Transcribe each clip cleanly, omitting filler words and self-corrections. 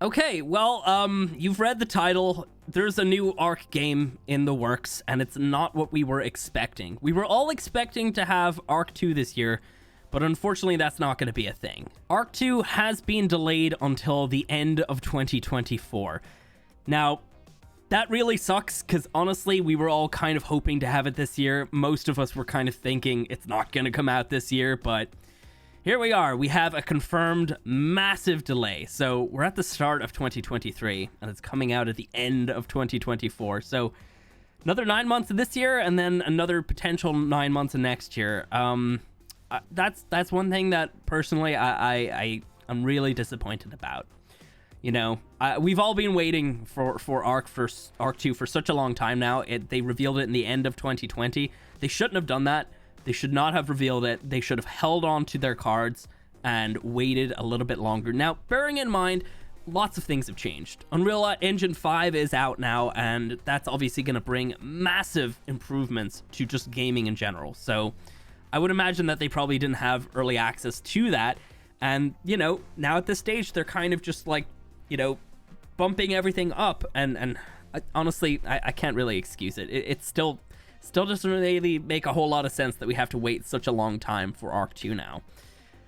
Okay, well, you've read the title. There's a new Ark game in the works, and it's not what we were expecting. We were all expecting to have Ark 2 this year, but unfortunately that's not going to be a thing. Ark 2 has been delayed until the end of 2024. Now, that really sucks, because honestly, we were all kind of hoping to have it this year. Most of us were kind of thinking it's not going to come out this year, but here we are. We have a confirmed massive delay. So we're at the start of 2023, and it's coming out at the end of 2024. So another 9 months of this year, and then another potential 9 months of next year. That's one thing that personally I'm really disappointed about. You know, we've all been waiting for Ark 2 for such a long time now. They revealed it in the end of 2020. They shouldn't have done that. They should not have revealed it. They should have held on to their cards and waited a little bit longer. Now, bearing in mind, lots of things have changed. Unreal Engine 5 is out now, and that's obviously going to bring massive improvements to just gaming in general. So I would imagine that they probably didn't have early access to that. And, you know, now at this stage, they're kind of just like, you know, bumping everything up. And honestly, I can't really excuse it. It's still doesn't really make a whole lot of sense that we have to wait such a long time for Ark 2 now.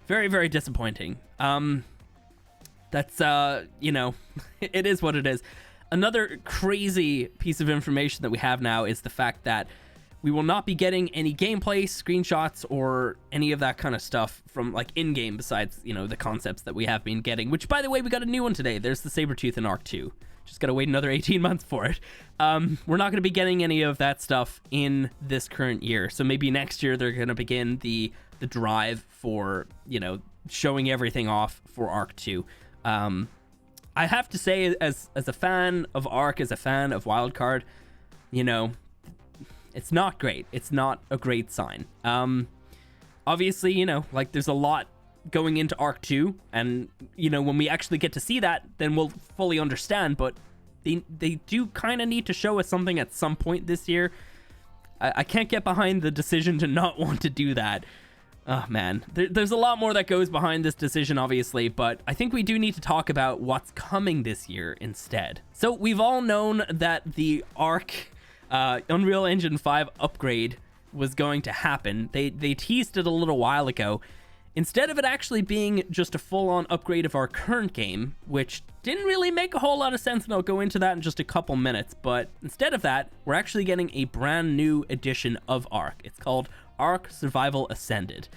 Very, very disappointing. That's, you know, it is what it is. Another crazy piece of information that we have now is the fact that we will not be getting any gameplay, screenshots, or any of that kind of stuff from, like, in-game besides, you know, the concepts that we have been getting. Which, by the way, we got a new one today. There's the Sabretooth in Ark 2. Just gotta wait another 18 months for it. We're not gonna be getting any of that stuff in this current year. So maybe next year they're gonna begin the drive for, you know, showing everything off for Ark 2. I have to say, as a fan of Ark, as a fan of Wildcard, you know, it's not great. It's not a great sign. Obviously, you know, like, there's a lot going into Ark 2, and, you know, when we actually get to see that, then we'll fully understand. But they do kind of need to show us something at some point this year. I can't get behind the decision to not want to do that. Oh man, there's a lot more that goes behind this decision, obviously, but I think we do need to talk about what's coming this year instead. So we've all known that the Ark Unreal Engine 5 upgrade was going to happen. They teased it a little while ago. Instead of it actually being just a full-on upgrade of our current game, which didn't really make a whole lot of sense, and I'll go into that in just a couple minutes, but instead of that, we're actually getting a brand new edition of Ark. It's called Ark Survival Ascended.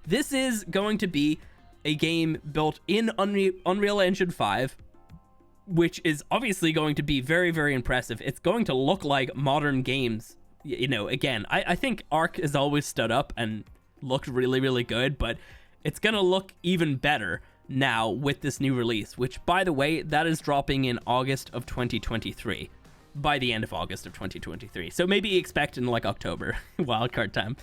This is going to be a game built in Unreal Engine 5, which is obviously going to be very, very impressive. It's going to look like modern games. You know, again, I think Ark has always stood up and looked really, really good, but it's going to look even better now with this new release, which, by the way, that is dropping in August of 2023, by the end of August of 2023. So maybe expect in like October, wildcard time.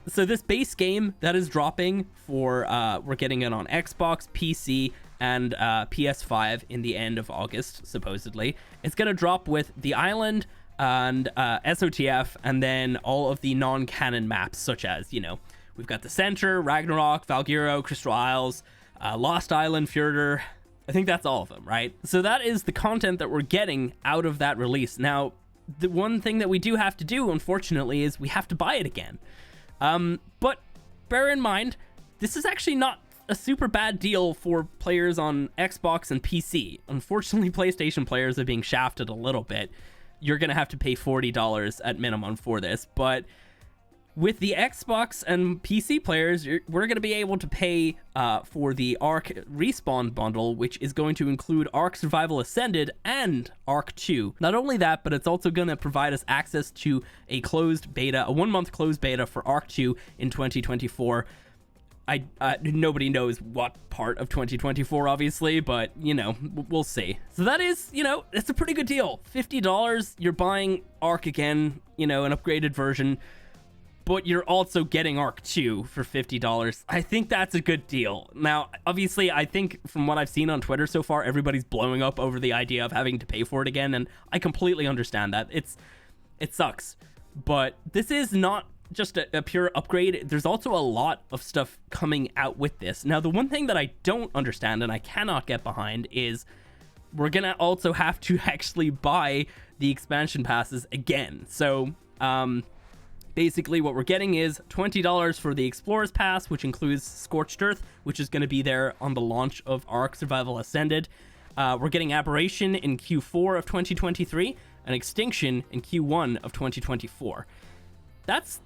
So this base game that is dropping for, we're getting it on Xbox, PC, and PS5 in the end of August, supposedly. It's going to drop with the island and SOTF, and then all of the non-canon maps, such as, you know, we've got the Center, Ragnarok, Valgyro, Crystal Isles, Lost Island, Fjordur. I think that's all of them, right? So that is the content that we're getting out of that release. Now, the one thing that we do have to do, unfortunately, is we have to buy it again. But bear in mind, this is actually not a super bad deal for players on Xbox and PC. Unfortunately, PlayStation players are being shafted a little bit. You're going to have to pay $40 at minimum for this, but with the Xbox and PC players, we're going to be able to pay for the Ark Respawn bundle, which is going to include Ark Survival Ascended and Ark 2. Not only that, but it's also going to provide us access to a closed beta, a 1-month closed beta for Ark 2 in 2024. Nobody knows what part of 2024, obviously, but, you know, we'll see. So that is, you know, it's a pretty good deal. $50, you're buying Ark again, you know, an upgraded version, but you're also getting Ark 2 for $50. I think that's a good deal. Now, obviously, I think from what I've seen on Twitter so far, everybody's blowing up over the idea of having to pay for it again, and I completely understand that. It sucks, but this is not just a pure upgrade, there's also a lot of stuff coming out with this. Now, the one thing that I don't understand and I cannot get behind is we're gonna also have to actually buy the expansion passes again. So basically what we're getting is $20 for the Explorer's Pass, which includes Scorched Earth, which is going to be there on the launch of Ark Survival Ascended. We're getting Aberration in Q4 of 2023 and Extinction in Q1 of 2024. That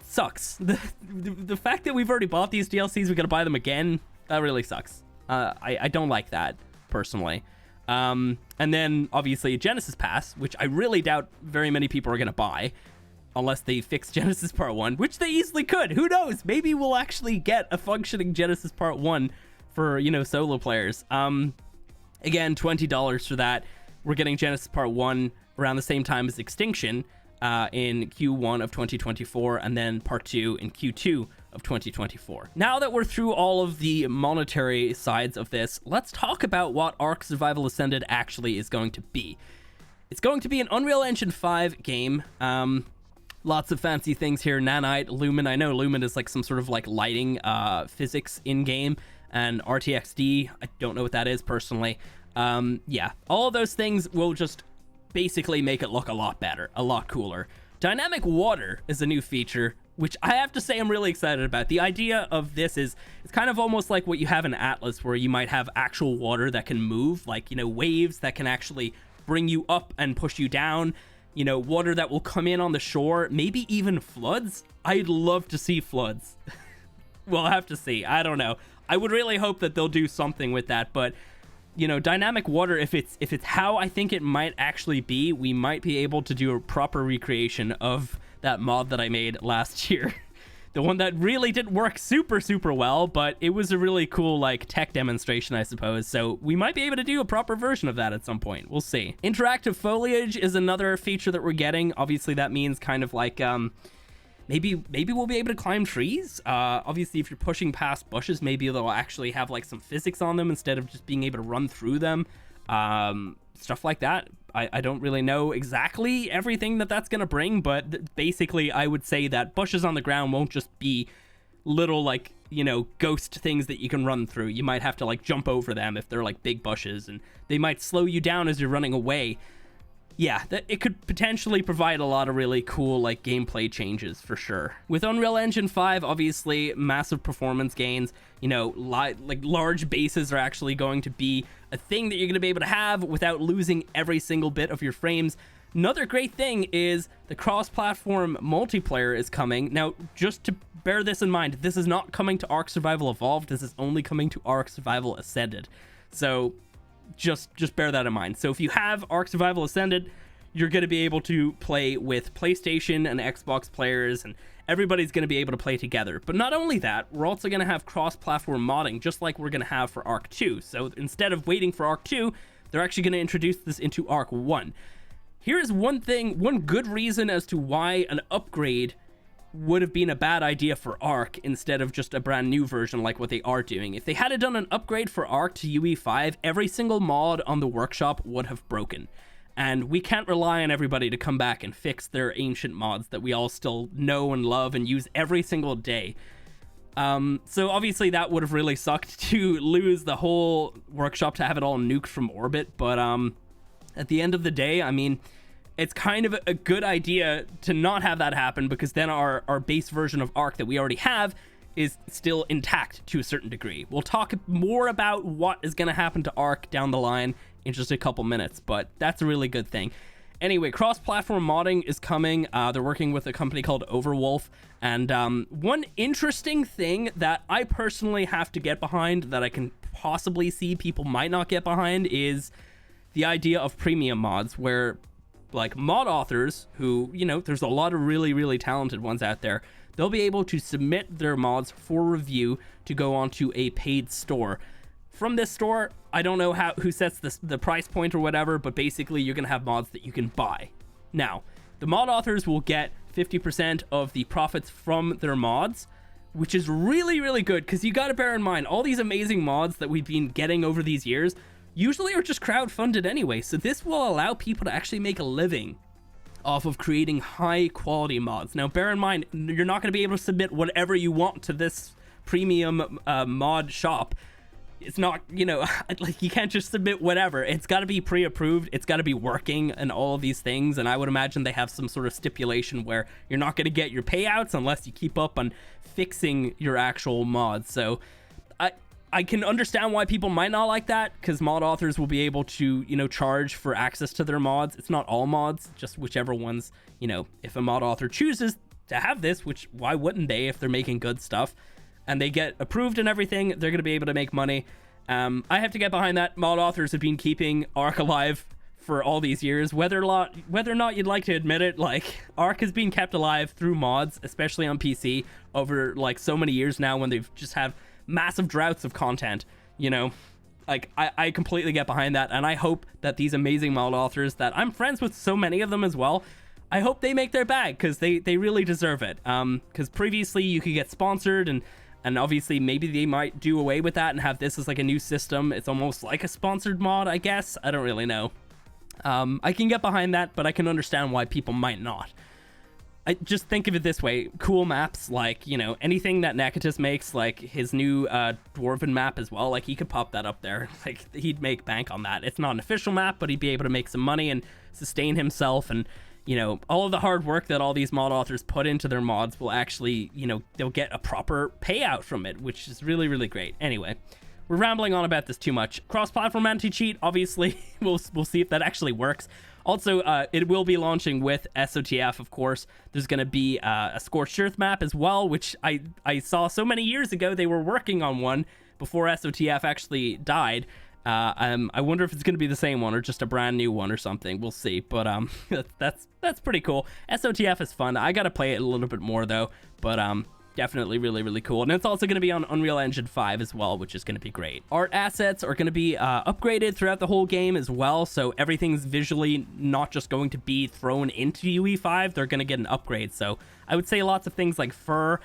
sucks. The fact that we've already bought these DLCs, we gotta buy them again, that really sucks. I don't like that personally. And then obviously a Genesis Pass, which I really doubt very many people are gonna buy unless they fix Genesis Part 1, which they easily could. Who knows? Maybe we'll actually get a functioning Genesis Part 1 for, solo players. Again, $20 for that. We're getting Genesis Part 1 around the same time as Extinction in Q1 of 2024, and then Part 2 in Q2 of 2024. Now that we're through all of the monetary sides of this, let's talk about what Ark Survival Ascended actually is going to be. It's going to be an Unreal Engine 5 game. Lots of fancy things here. Nanite, Lumen. I know Lumen is like some sort of like lighting physics in-game, and RTXD. I don't know what that is personally. Yeah, all of those things will just basically make it look a lot better, a lot cooler. Dynamic water is a new feature, which I have to say I'm really excited about. The idea of this is, it's kind of almost like what you have in Atlas, where you might have actual water that can move, like, waves that can actually bring you up and push you down, water that will come in on the shore, maybe even floods. I'd love to see floods. We'll have to see. I don't know. I would really hope that they'll do something with that, but dynamic water, if it's how I think it might actually be, we might be able to do a proper recreation of that mod that I made last year. The one that really didn't work super, super well, but it was a really cool, tech demonstration, I suppose. So we might be able to do a proper version of that at some point. We'll see. Interactive foliage is another feature that we're getting. Obviously, that means kind of like, maybe we'll be able to climb trees. Obviously, if you're pushing past bushes, maybe they'll actually have some physics on them instead of just being able to run through them. Stuff like that. I don't really know exactly everything that's going to bring, but basically I would say that bushes on the ground won't just be little ghost things that you can run through. You might have to jump over them if they're big bushes, and they might slow you down as you're running away. Yeah, it could potentially provide a lot of really cool gameplay changes for sure. With Unreal Engine 5, obviously massive performance gains. Large bases are actually going to be a thing that you're going to be able to have without losing every single bit of your frames. Another great thing is the cross-platform multiplayer is coming. Now, just to bear this in mind, this is not coming to Ark Survival Evolved. This is only coming to Ark Survival Ascended. So just bear that in mind. So if you have Ark Survival Ascended, you're going to be able to play with PlayStation and Xbox players, and everybody's going to be able to play together. But not only that, we're also going to have cross-platform modding, just like we're going to have for Ark 2. So instead of waiting for Ark 2, they're actually going to introduce this into Ark 1. Here's one good reason as to why an upgrade would have been a bad idea for Ark instead of just a brand new version like what they are doing. If they had done an upgrade for Ark to UE5, every single mod on the workshop would have broken. And we can't rely on everybody to come back and fix their ancient mods that we all still know and love and use every single day. So obviously that would have really sucked to lose the whole workshop, to have it all nuked from orbit. But at the end of the day, I mean, it's kind of a good idea to not have that happen, because then our base version of Ark that we already have is still intact to a certain degree. We'll talk more about what is going to happen to Ark down the line in just a couple minutes, but that's a really good thing. Anyway, cross-platform modding is coming. They're working with a company called Overwolf, and one interesting thing that I personally have to get behind, that I can possibly see people might not get behind, is the idea of premium mods, where mod authors who, there's a lot of really, really talented ones out there, they'll be able to submit their mods for review to go onto a paid store. From this store, I don't know who sets the price point or whatever, but basically you're going to have mods that you can buy. Now, the mod authors will get 50% of the profits from their mods, which is really, really good, because you got to bear in mind, all these amazing mods that we've been getting over these years usually are just crowdfunded anyway, so this will allow people to actually make a living off of creating high quality mods. Now, bear in mind, you're not going to be able to submit whatever you want to this premium mod shop. It's not, you know, like you can't just submit whatever. It's got to be pre-approved. It's got to be working and all of these things. And I would imagine they have some sort of stipulation where you're not going to get your payouts unless you keep up on fixing your actual mods. So I can understand why people might not like that, because mod authors will be able to, you know, charge for access to their mods. It's not all mods, just whichever ones, you know, if a mod author chooses to have this, which why wouldn't they if they're making good stuff and they get approved and everything, they're going to be able to make money. I have to get behind that. Mod authors have been keeping Ark alive for all these years, whether or not you'd like to admit it. Like, Ark has been kept alive through mods, especially on PC, over like so many years now when they've just have massive droughts of content, you know. Like, I completely get behind that, and I hope that these amazing mod authors that I'm friends with, so many of them as well, I hope they make their bag, because they really deserve it. Because previously you could get sponsored, and obviously maybe they might do away with that and have this as like a new system. It's almost like a sponsored mod, I guess. I don't really know. I can get behind that, but I can understand why people might not. I just think of it this way: cool maps, like, you know, anything that Nekatus makes, like his new Dwarven map as well, like he could pop that up there. Like, he'd make bank on that. It's not an official map, but he'd be able to make some money and sustain himself. And, you know, all of the hard work that all these mod authors put into their mods will actually, you know, they'll get a proper payout from it, which is really, really great. Anyway, we're rambling on about this too much. Cross-platform anti-cheat, obviously, we'll see if that actually works. Also, it will be launching with SOTF, of course. There's going to be a Scorched Earth map as well, which I saw so many years ago. They were working on one before SOTF actually died. I wonder if it's going to be the same one or just a brand new one or something. We'll see. But that's pretty cool. SOTF is fun. I got to play it a little bit more, though. But definitely really, really cool. And it's also going to be on Unreal Engine 5 as well, which is going to be great. Art assets are going to be upgraded throughout the whole game as well, so everything's visually not just going to be thrown into UE5. They're going to get an upgrade. So I would say lots of things like fur,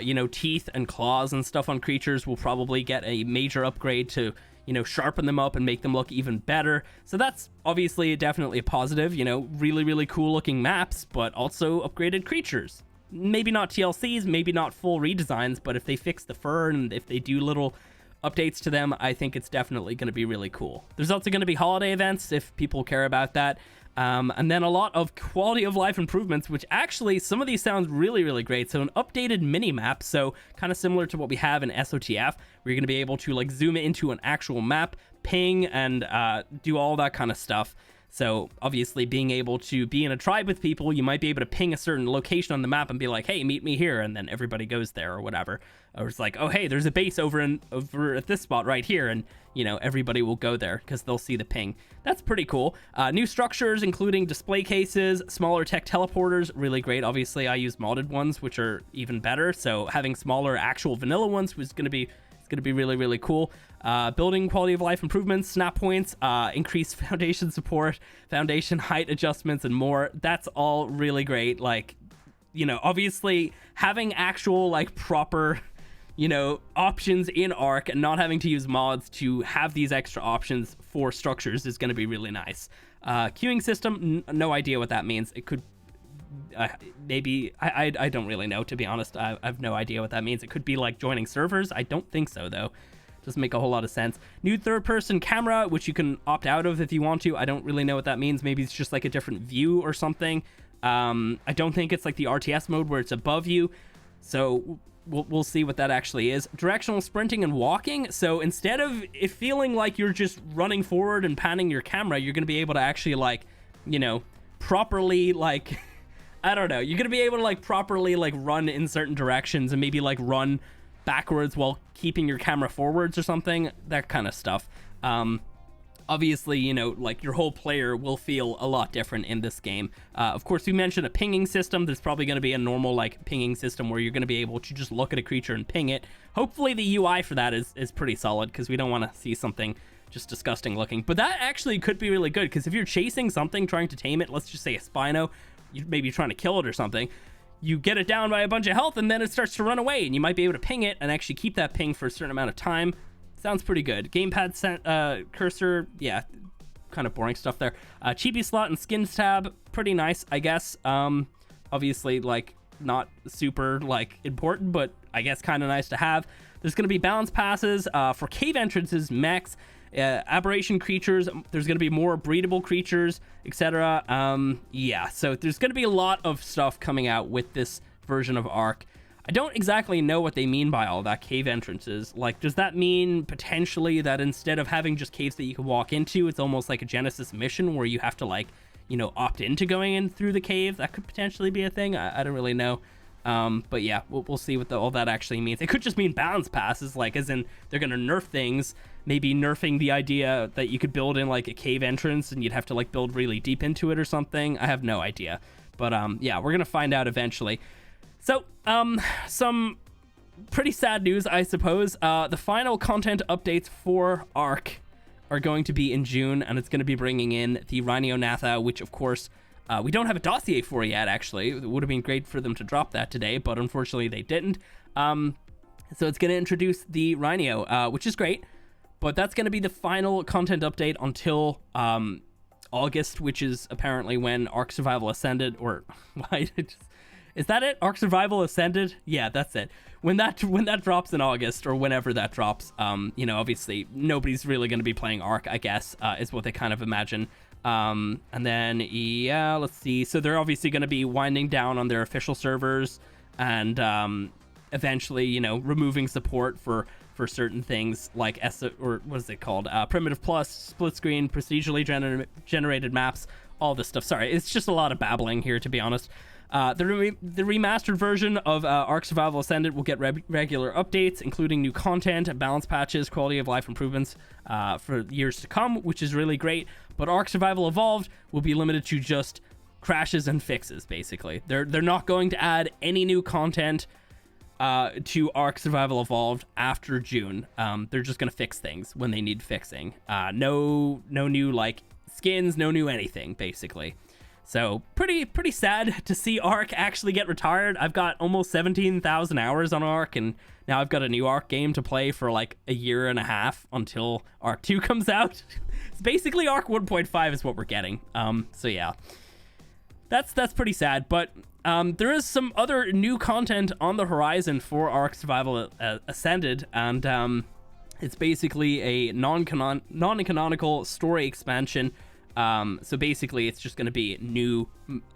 you know, teeth and claws and stuff on creatures will probably get a major upgrade to, you know, sharpen them up and make them look even better. So that's obviously definitely a positive. You know, really, really cool looking maps, but also upgraded creatures. Maybe not TLCs, maybe not full redesigns, but if they fix the fur and if they do little updates to them, I think it's definitely going to be really cool. There's also going to be holiday events if people care about that. And then a lot of quality of life improvements, which actually some of these sound really, really great. So an updated mini map, so kind of similar to what we have in SOTF, where you're going to be able to like zoom into an actual map, ping, and do all that kind of stuff. So obviously being able to be in a tribe with people, you might be able to ping a certain location on the map and be like, hey, meet me here. And then everybody goes there or whatever. Or it's like, oh, hey, there's a base over at this spot right here. And, you know, everybody will go there because they'll see the ping. That's pretty cool. New structures, including display cases, smaller tech teleporters, really great. Obviously, I use modded ones, which are even better. So having smaller actual vanilla ones was going to be really, really cool. Building quality of life improvements, snap points, increased foundation support, foundation height adjustments, and more. That's all really great. Like, you know, obviously having actual like proper, you know, options in Ark and not having to use mods to have these extra options for structures is going to be really nice. Queuing system, no idea what that means. It could maybe I don't really know, to be honest. I have no idea what that means. It could be like joining servers. I don't think so, though. Doesn't make a whole lot of sense. New third-person camera, which you can opt out of if you want to. I don't really know what that means. Maybe it's just like a different view or something. I don't think it's like the RTS mode where it's above you. So we'll see what that actually is. Directional sprinting and walking. So instead of it feeling like you're just running forward and panning your camera, you're going to be able to actually, like, you know, properly, like... I don't know. You're going to be able to like properly like run in certain directions and maybe like run backwards while keeping your camera forwards or something. That kind of stuff. Obviously, you know, like your whole player will feel a lot different in this game. Of course, we mentioned a pinging system. There's probably going to be a normal like pinging system where you're going to be able to just look at a creature and ping it. Hopefully the UI for that is pretty solid, because we don't want to see something just disgusting looking. But that actually could be really good, because if you're chasing something, trying to tame it, let's just say a Spino, you maybe trying to kill it or something, you get it down by a bunch of health and then it starts to run away, and you might be able to ping it and actually keep that ping for a certain amount of time. Sounds pretty good. Gamepad cursor, yeah, kind of boring stuff there. Chibi slot and skins tab, pretty nice, I guess. Obviously, like, not super, like, important, but I guess kind of nice to have. There's going to be balance passes for cave entrances, mechs, aberration creatures. There's going to be more breedable creatures, etc. Yeah, so there's going to be a lot of stuff coming out with this version of Ark. I don't exactly know what they mean by all that, cave entrances. Like, does that mean potentially that instead of having just caves that you can walk into, it's almost like a Genesis mission where you have to, like, you know, opt into going in through the cave? That could potentially be a thing. I don't really know. But yeah, we'll see what all that actually means. It could just mean balance passes, like, as in they're going to nerf things, maybe nerfing the idea that you could build in, like, a cave entrance and you'd have to, like, build really deep into it or something. I have no idea. But yeah, we're going to find out eventually. So, some pretty sad news, I suppose. The final content updates for Ark are going to be in June, and it's going to be bringing in the Rhino-Natha, which, of course, we don't have a dossier for yet, actually. It would have been great for them to drop that today, but unfortunately they didn't. So it's going to introduce the Rhino, which is great, but that's going to be the final content update until August, which is apparently when Ark Survival Ascended, or why? Is that it? Ark Survival Ascended? Yeah, that's it. When that drops in August, or whenever that drops, you know, obviously nobody's really going to be playing Ark, I guess, is what they kind of imagine. And then, yeah, let's see. So they're obviously going to be winding down on their official servers and eventually, you know, removing support for certain things like or what is it called? Primitive Plus, split screen, procedurally generated maps, all this stuff. Sorry, it's just a lot of babbling here, to be honest. The remastered version of Ark Survival Ascended will get regular updates, including new content, balance patches, quality of life improvements for years to come, which is really great. But Ark Survival Evolved will be limited to just crashes and fixes, basically. They're not going to add any new content to Ark Survival Evolved after June. They're just going to fix things when they need fixing. No new, like, skins, no new anything, basically. So pretty sad to see Ark actually get retired. I've got almost 17,000 hours on Ark, and now I've got a new Ark game to play for like a year and a half until Ark 2 comes out. It's basically Ark 1.5 is what we're getting. So yeah, that's pretty sad. But there is some other new content on the horizon for Ark Survival Ascended, and it's basically a non-canonical story expansion. So basically it's just going to be new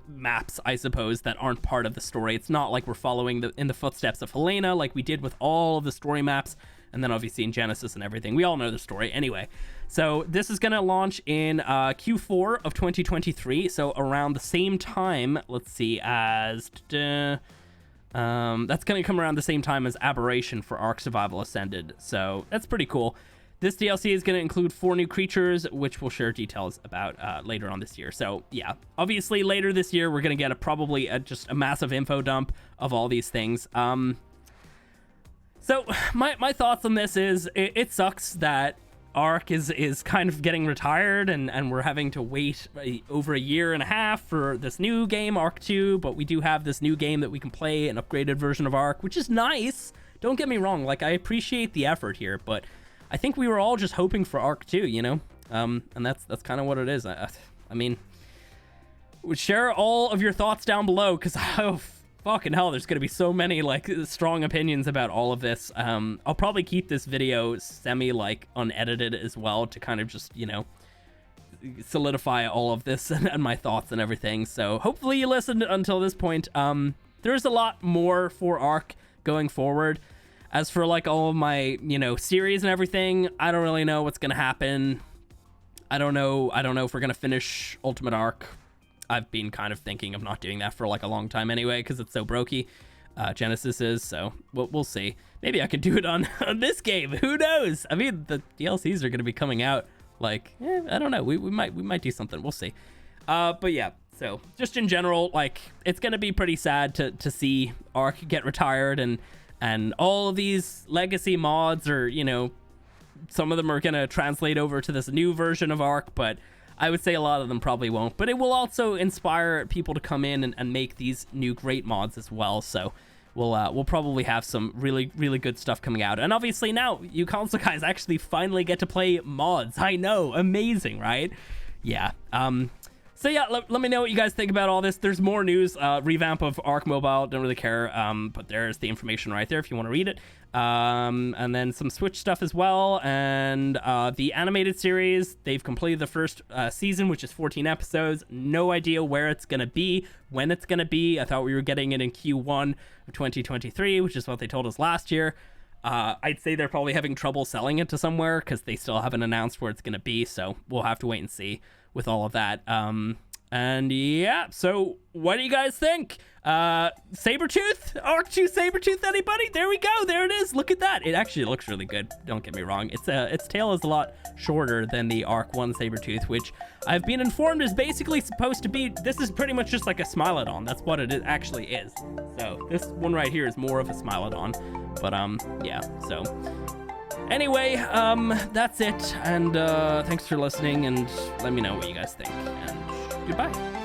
maps, I suppose, that aren't part of the story. It's not like we're following in the footsteps of Helena like we did with all of the story maps, and then obviously in Genesis and everything. We all know the story anyway. So this is going to launch in Q4 of 2023, so around the same time, let's see, as that's going to come around the same time as Aberration for Ark Survival Ascended. So that's pretty cool. This DLC is going to include 4 new creatures, which we'll share details about later on this year. So, yeah, obviously later this year, we're going to get probably just a massive info dump of all these things. So, my thoughts on this is, it sucks that Ark is kind of getting retired, and we're having to wait over a year and a half for this new game, Ark 2, but we do have this new game that we can play, an upgraded version of Ark, which is nice. Don't get me wrong, like, I appreciate the effort here, but I think we were all just hoping for Ark 2, you know? And that's kind of what it is. I mean, share all of your thoughts down below, because, oh, fucking hell, there's going to be so many, like, strong opinions about all of this. I'll probably keep this video like, unedited as well to kind of just, you know, solidify all of this and my thoughts and everything. So hopefully you listened until this point. There's a lot more for Ark going forward. As for, like, all of my, you know, series and everything, I don't really know what's going to happen. I don't know if we're going to finish Ultimate Ark. I've been kind of thinking of not doing that for, like, a long time anyway, because it's so brokey. Genesis is, so we'll see. Maybe I could do it on this game. Who knows? I mean, the DLCs are going to be coming out, like, I don't know. We might do something. We'll see. But yeah, so just in general, like, it's going to be pretty sad to see Ark get retired, and all of these legacy mods are, you know, some of them are going to translate over to this new version of Ark, but I would say a lot of them probably won't. But it will also inspire people to come in and make these new great mods as well. So we'll probably have some really, really good stuff coming out. And obviously now, you console guys actually finally get to play mods. I know, amazing, right? Yeah. So yeah, let me know what you guys think about all this. There's more news, revamp of Arc Mobile. Don't really care, but there's the information right there if you want to read it. And then some Switch stuff as well. And the animated series, they've completed the first season, which is 14 episodes. No idea where it's going to be, when it's going to be. I thought we were getting it in Q1 of 2023, which is what they told us last year. I'd say they're probably having trouble selling it to somewhere because they still haven't announced where it's going to be. So we'll have to wait and see with all of that. And yeah, so what do you guys think? Sabretooth? Arc 2 Sabretooth, anybody? There we go. There it is. Look at that. It actually looks really good. Don't get me wrong. Its tail is a lot shorter than the Arc 1 Sabretooth, which I've been informed is basically supposed to be, this is pretty much just like a Smilodon. That's what it actually is. So this one right here is more of a Smilodon. But yeah, so anyway, that's it. And thanks for listening, and let me know what you guys think. And goodbye.